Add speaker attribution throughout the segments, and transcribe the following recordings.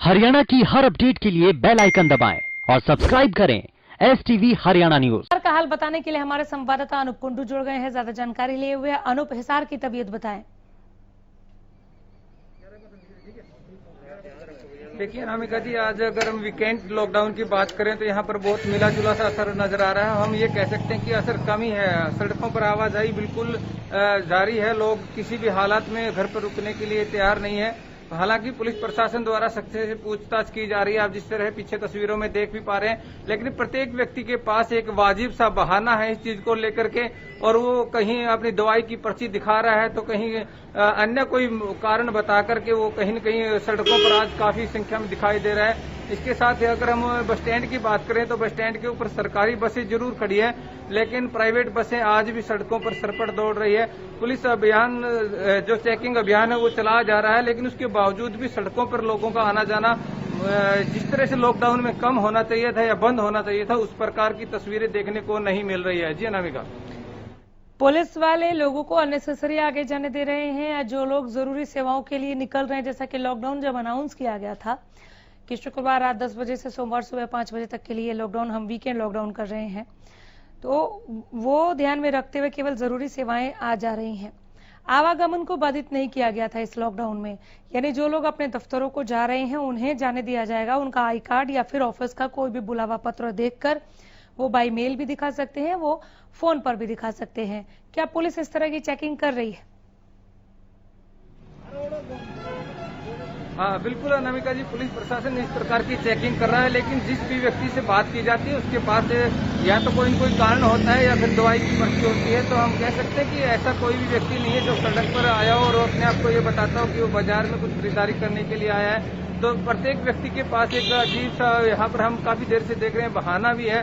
Speaker 1: हरियाणा की हर अपडेट के लिए बेल आइकन दबाएं और सब्सक्राइब करें STV हरियाणा न्यूज।
Speaker 2: हिसार का हाल बताने के लिए हमारे संवाददाता अनुप कुंडू जुड़ गए हैं। ज्यादा जानकारी लिए हुए अनुप, हिसार की तबीयत बताएं।
Speaker 3: देखिए अनामिका जी, आज अगर हम वीकेंड लॉकडाउन की बात करें तो यहाँ पर बहुत मिला जुला सा असर नजर आ रहा है। हम ये कह सकते हैं कि असर कम ही है। सड़कों पर आवाजाही बिल्कुल जारी है। लोग किसी भी हालात में घर पर रुकने के लिए तैयार नहीं है। हालांकि पुलिस प्रशासन द्वारा सख्त से पूछताछ की जा रही है। आप जिस तरह पीछे तस्वीरों में देख भी पा रहे हैं, लेकिन प्रत्येक व्यक्ति के पास एक वाजिब सा बहाना है इस चीज को लेकर के, और वो कहीं अपनी दवाई की पर्ची दिखा रहा है तो कहीं अन्य कोई कारण बता करके वो कहीं न कहीं सड़कों पर आज काफी संख्या में दिखाई दे रहा है। इसके साथ ही अगर हम बस स्टैंड की बात करें तो बस स्टैंड के ऊपर सरकारी बसें जरूर खड़ी है, लेकिन प्राइवेट बसें आज भी सड़कों पर सरपट दौड़ रही है। पुलिस अभियान, जो चेकिंग अभियान है वो चलाया जा रहा है, लेकिन उसके बावजूद भी सड़कों पर लोगों का आना जाना जिस तरह से लॉकडाउन में कम होना चाहिए था या बंद होना चाहिए था, उस प्रकार की तस्वीरें देखने को नहीं मिल रही है। जी अनामिका,
Speaker 2: पुलिस वाले लोगों को अननेसेसरी आगे जाने दे रहे हैं या जो लोग जरूरी सेवाओं के लिए निकल रहे हैं, जैसा कि लॉकडाउन जब अनाउंस किया गया था कि शुक्रवार रात 10 बजे से सोमवार सुबह 5 बजे तक के लिए लॉकडाउन, हम वीकेंड लॉकडाउन कर रहे हैं, तो वो ध्यान में रखते हुए केवल जरूरी सेवाएं आ जा रही हैं। आवागमन को बाधित नहीं किया गया था इस लॉकडाउन में, यानी जो लोग अपने दफ्तरों को जा रहे हैं उन्हें जाने दिया जाएगा। उनका आई कार्ड या फिर ऑफिस का कोई भी बुलावा पत्र देखकर वो बाई मेल भी दिखा सकते हैं, वो फोन पर भी दिखा सकते हैं। क्या पुलिस इस तरह की चेकिंग कर रही है?
Speaker 3: हाँ बिल्कुल अनामिका जी, पुलिस प्रशासन इस प्रकार की चेकिंग कर रहा है, लेकिन जिस भी व्यक्ति से बात की जाती है उसके पास या तो कोई न कोई कारण होता है या फिर दवाई की पर्ची होती है। तो हम कह सकते हैं कि ऐसा कोई भी व्यक्ति नहीं है जो सड़क पर आया हो और अपने आप को ये बताता हो कि वो बाजार में कुछ खरीदारी करने के लिए आया है। तो प्रत्येक व्यक्ति के पास एक अजीब सा, यहाँ पर हम काफी देर से देख रहे हैं, बहाना भी है।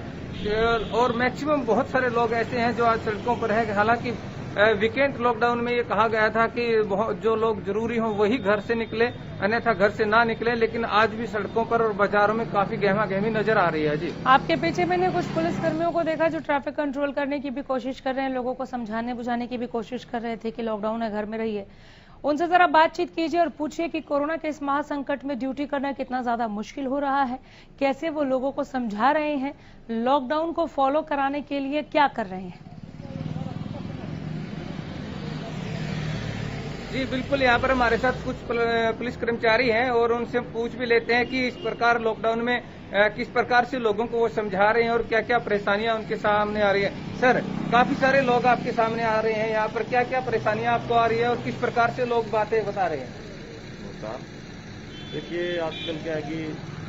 Speaker 3: और मैक्सिमम बहुत सारे लोग ऐसे हैं जो आज सड़कों पर है। हालांकि वीकेंड लॉकडाउन में ये कहा गया था कि जो लोग जरूरी हों वही घर से निकले, अन्यथा घर से ना निकले, लेकिन आज भी सड़कों पर और बाजारों में काफी गहमा गहमी नजर आ रही है। जी,
Speaker 2: आपके पीछे मैंने कुछ पुलिस कर्मियों को देखा जो ट्रैफिक कंट्रोल करने की भी कोशिश कर रहे हैं, लोगों को समझाने बुझाने की भी कोशिश कर रहे थे कि लॉकडाउन है, घर में रहिए। उनसे जरा बातचीत कीजिए और पूछिए कि कोरोना के इस महासंकट में ड्यूटी करना कितना ज्यादा मुश्किल हो रहा है, कैसे वो लोगों को समझा रहे हैं, लॉकडाउन को फॉलो कराने के लिए क्या कर रहे हैं।
Speaker 3: जी बिल्कुल, यहाँ पर हमारे साथ कुछ पुलिस कर्मचारी हैं और उनसे पूछ भी लेते हैं कि इस प्रकार लॉकडाउन में किस प्रकार से लोगों को वो समझा रहे हैं और क्या क्या परेशानियां उनके सामने आ रही है। सर, काफी सारे लोग आपके सामने आ रहे हैं, यहाँ पर क्या क्या परेशानियां आपको आ रही है और किस प्रकार से लोग बातें बता रहे हैं?
Speaker 4: देखिए आजकल क्या है कि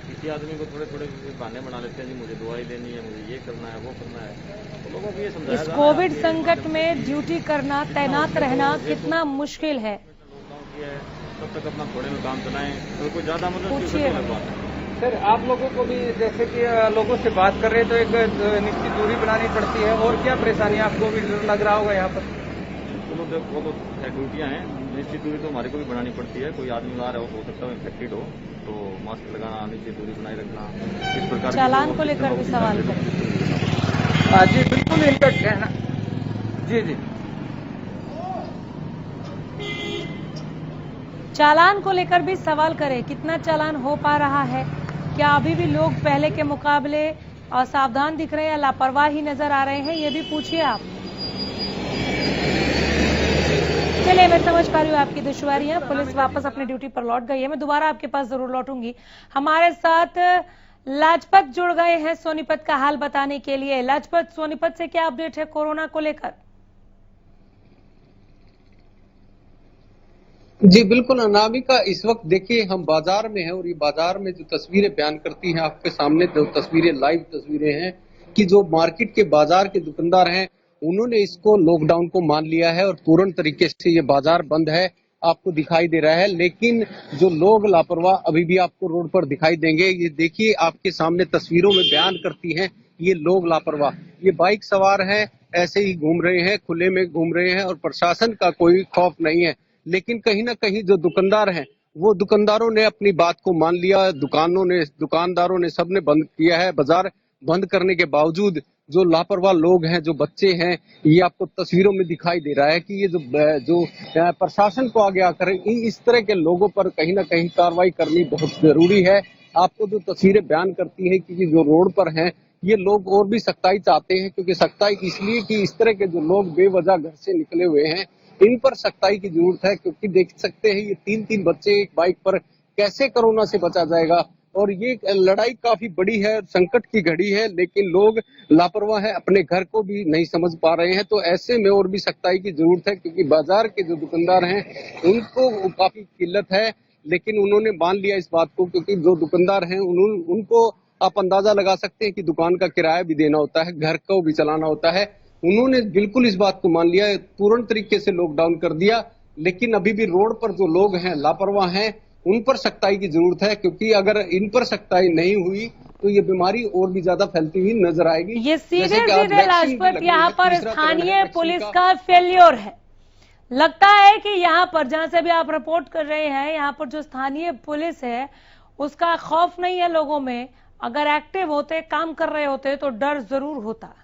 Speaker 4: किसी आदमी को थोड़े थोड़े बहाने बना लेते हैं, जी मुझे दवाई लेनी है, मुझे ये करना है, वो करना है। तो लोगों को ये समझाया
Speaker 2: इस कोविड संकट में ड्यूटी करना, तैनात रहना कितना मुश्किल है।
Speaker 4: तब तक अपना थोड़े में काम चलाएं, तो कोई ज्यादा मतलब
Speaker 3: सर, आप लोगों को भी जैसे कि लोगों से बात कर रहे हैं तो एक निश्चित दूरी बनानी पड़ती है, और क्या परेशानी आपको भी लग रहा होगा यहाँ पर?
Speaker 4: वो तो ड्यूटियां हैं, निश्चित दूरी तो हमारे को भी बनानी पड़ती है। कोई आदमी आ रहा हो सकता है इन्फेक्टेड हो, तो मास्क लगाना, निश्चित दूरी बनाए रखना, इस प्रकार
Speaker 2: चालान को लेकर भी सवाल करें।
Speaker 3: जी बिल्कुल, इनका कहना, जी जी,
Speaker 2: चालान को लेकर भी सवाल करें, कितना चालान हो पा रहा है, क्या अभी भी लोग पहले के मुकाबले असावधान दिख रहे हैं या लापरवाह ही नजर आ रहे हैं, ये भी पूछिए आप। चलिए, मैं समझ पा रही हूँ आपकी दुश्वारियां। पुलिस वापस अपनी ड्यूटी पर लौट गई है, मैं दोबारा आपके पास जरूर लौटूंगी। हमारे साथ लाजपत जुड़ गए हैं सोनीपत का हाल बताने के लिए। लाजपत, सोनीपत से क्या अपडेट है कोरोना को लेकर?
Speaker 5: जी बिल्कुल अनामिका, इस वक्त देखिए हम बाजार में हैं और ये बाजार में जो तस्वीरें बयान करती हैं, आपके सामने जो तस्वीरें, लाइव तस्वीरें हैं कि जो मार्केट के बाजार के दुकानदार हैं उन्होंने इसको लॉकडाउन को मान लिया है और पूर्ण तरीके से ये बाजार बंद है, आपको दिखाई दे रहा है। लेकिन जो लोग लापरवाह अभी भी आपको रोड पर दिखाई देंगे। ये देखिए आपके सामने तस्वीरों में बयान करती हैं ये लोग लापरवाह, ये बाइक सवार हैं, ऐसे ही घूम रहे हैं, खुले में घूम रहे हैं और प्रशासन का कोई खौफ नहीं है। लेकिन कहीं ना कहीं जो दुकानदार हैं वो दुकानदारों ने अपनी बात को मान लिया। दुकानदारों ने सबने बंद किया है। बाजार बंद करने के बावजूद जो लापरवाह लोग हैं, जो बच्चे हैं, ये आपको तस्वीरों में दिखाई दे रहा है कि ये जो प्रशासन को आगे आकर इस तरह के लोगों पर कहीं ना कहीं कार्रवाई करनी बहुत जरूरी है। आपको जो तस्वीरें बयान करती है कि जो रोड पर हैं ये लोग और भी सख्ताई चाहते हैं, क्योंकि सख्ताई इसलिए कि इस तरह के जो लोग बेवजह घर से निकले हुए हैं इन पर सख्ताई की जरूरत है, क्योंकि देख सकते हैं ये 3-3 बच्चे एक बाइक पर, कैसे कोरोना से बचा जाएगा। और ये लड़ाई काफी बड़ी है, संकट की घड़ी है, लेकिन लोग लापरवाह है, अपने घर को भी नहीं समझ पा रहे हैं। तो ऐसे में और भी सख्ताई की जरूरत है, क्योंकि बाजार के जो दुकानदार हैं उनको काफी किल्लत है, लेकिन उन्होंने मान लिया इस बात को, क्योंकि जो दुकानदार हैं उनको आप अंदाजा लगा सकते हैं कि दुकान का किराया भी देना होता है, घर को भी चलाना होता है। उन्होंने बिल्कुल इस बात को मान लिया, पूर्ण तरीके से लॉकडाउन कर दिया, लेकिन अभी भी रोड पर जो लोग हैं लापरवाह हैं उन पर सख्ताई की जरूरत है, क्योंकि अगर इन पर सख्ताई नहीं हुई तो ये बीमारी और भी ज्यादा फैलती हुई नजर आएगी।
Speaker 2: ये सीधे लाजपत यहाँ पर स्थानीय पुलिस का फेल्योर है। लगता है कि यहाँ पर जहां से भी आप रिपोर्ट कर रहे हैं, यहाँ पर जो स्थानीय पुलिस है उसका खौफ नहीं है लोगों में। अगर एक्टिव होते, काम कर रहे होते तो डर जरूर होता।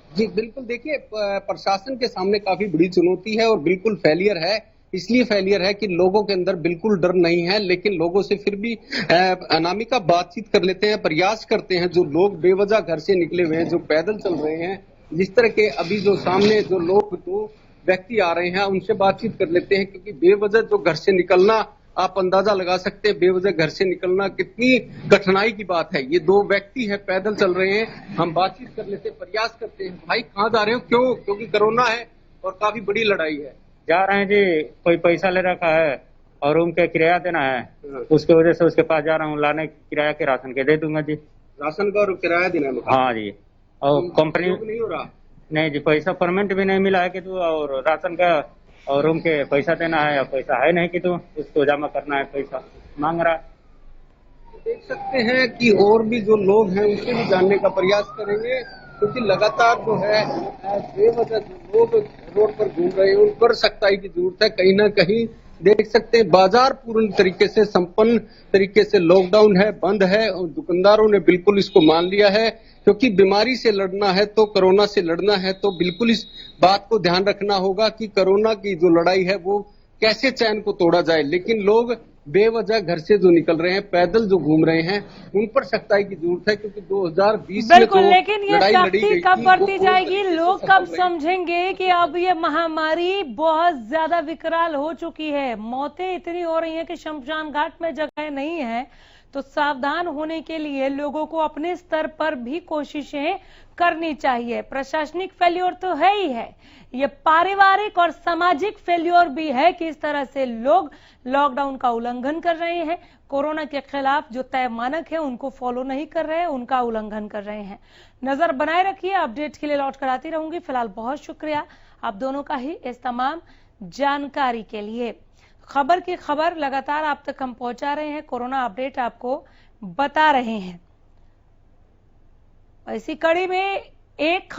Speaker 5: जी बिल्कुल, देखिए प्रशासन के सामने काफी बड़ी चुनौती है और बिल्कुल फेलियर है। इसलिए फेलियर है कि लोगों के अंदर बिल्कुल डर नहीं है, लेकिन लोगों से फिर भी अनामिका बातचीत कर लेते हैं, प्रयास करते हैं। जो लोग बेवजह घर से निकले हुए हैं, जो पैदल चल रहे हैं, जिस तरह के अभी जो सामने जो लोग 2 व्यक्ति आ रहे हैं उनसे बातचीत कर लेते हैं, क्योंकि बेवजह जो घर से निकलना, आप अंदाजा लगा सकते हैं बेवजह घर से निकलना कितनी कठिनाई की बात है। ये 2 व्यक्ति है, पैदल चल रहे हैं, हम बातचीत कर लेते हैं, प्रयास करते हैं। भाई कहाँ जा रहे हो? क्यों? क्योंकि कोरोना है और काफी बड़ी लड़ाई है।
Speaker 6: जा रहे हैं जी, कोई पैसा ले रखा है और रूम के किराया देना है, उसके वजह से उसके पास जा रहा हूँ लाने। किराया के राशन के दे दूंगा जी।
Speaker 5: राशन का और किराया देना है?
Speaker 6: हाँ जी। और कंपनी
Speaker 5: नहीं हो रहा?
Speaker 6: नहीं जी, पैसा परमानेंट भी नहीं मिला है कि तू, और राशन का और रूम के पैसा देना है, और पैसा है नहीं कि तू उसको जमा करना है, पैसा मांग रहा है।
Speaker 5: देख सकते हैं कि और भी जो लोग हैं उनसे भी जानने का प्रयास करेंगे, क्योंकि लगातार जो है बेवजह जो लोग रोड पर घूम रहे हैं उन पर सख्ताई की जरूरत है। कहीं ना कहीं देख सकते हैं बाजार पूर्ण तरीके से संपन्न तरीके से लॉकडाउन है, बंद है, और दुकानदारों ने बिल्कुल इसको मान लिया है, क्योंकि बीमारी से लड़ना है तो कोरोना से लड़ना है तो बिल्कुल इस बात को ध्यान रखना होगा कि कोरोना की जो लड़ाई है वो कैसे चैन को तोड़ा जाए। लेकिन लोग बेवजह घर से जो निकल रहे हैं, पैदल जो घूम रहे हैं, उन पर सख्ताई की जरूरत है, क्योंकि 2020 में
Speaker 2: बिल्कुल,
Speaker 5: जो
Speaker 2: लेकिन ये
Speaker 5: लड़ाई लड़ी
Speaker 2: सख्ती
Speaker 5: गई
Speaker 2: कब
Speaker 5: थी,
Speaker 2: बढ़ती
Speaker 5: वो
Speaker 2: जाएगी? लोग कब
Speaker 5: सफल रही।
Speaker 2: समझेंगे कि अब ये महामारी बहुत ज्यादा विकराल हो चुकी है, मौतें इतनी हो रही हैं कि शमशान घाट में जगह नहीं है। तो सावधान होने के लिए लोगों को अपने स्तर पर भी कोशिशें करनी चाहिए। प्रशासनिक फेल्योर तो है ही है, ये पारिवारिक और सामाजिक फेल्योर भी है कि इस तरह से लोग लॉकडाउन का उल्लंघन कर रहे हैं, कोरोना के खिलाफ जो तय मानक है उनको फॉलो नहीं कर रहे हैं, उनका उल्लंघन कर रहे हैं। नजर बनाए रखिए, अपडेट के लिए लौट कर आती रहूंगी। फिलहाल बहुत शुक्रिया आप दोनों का ही इस तमाम जानकारी के लिए। खबर की खबर लगातार आप तक हम पहुंचा रहे हैं, कोरोना अपडेट आपको बता रहे हैं। इसी कड़ी में एक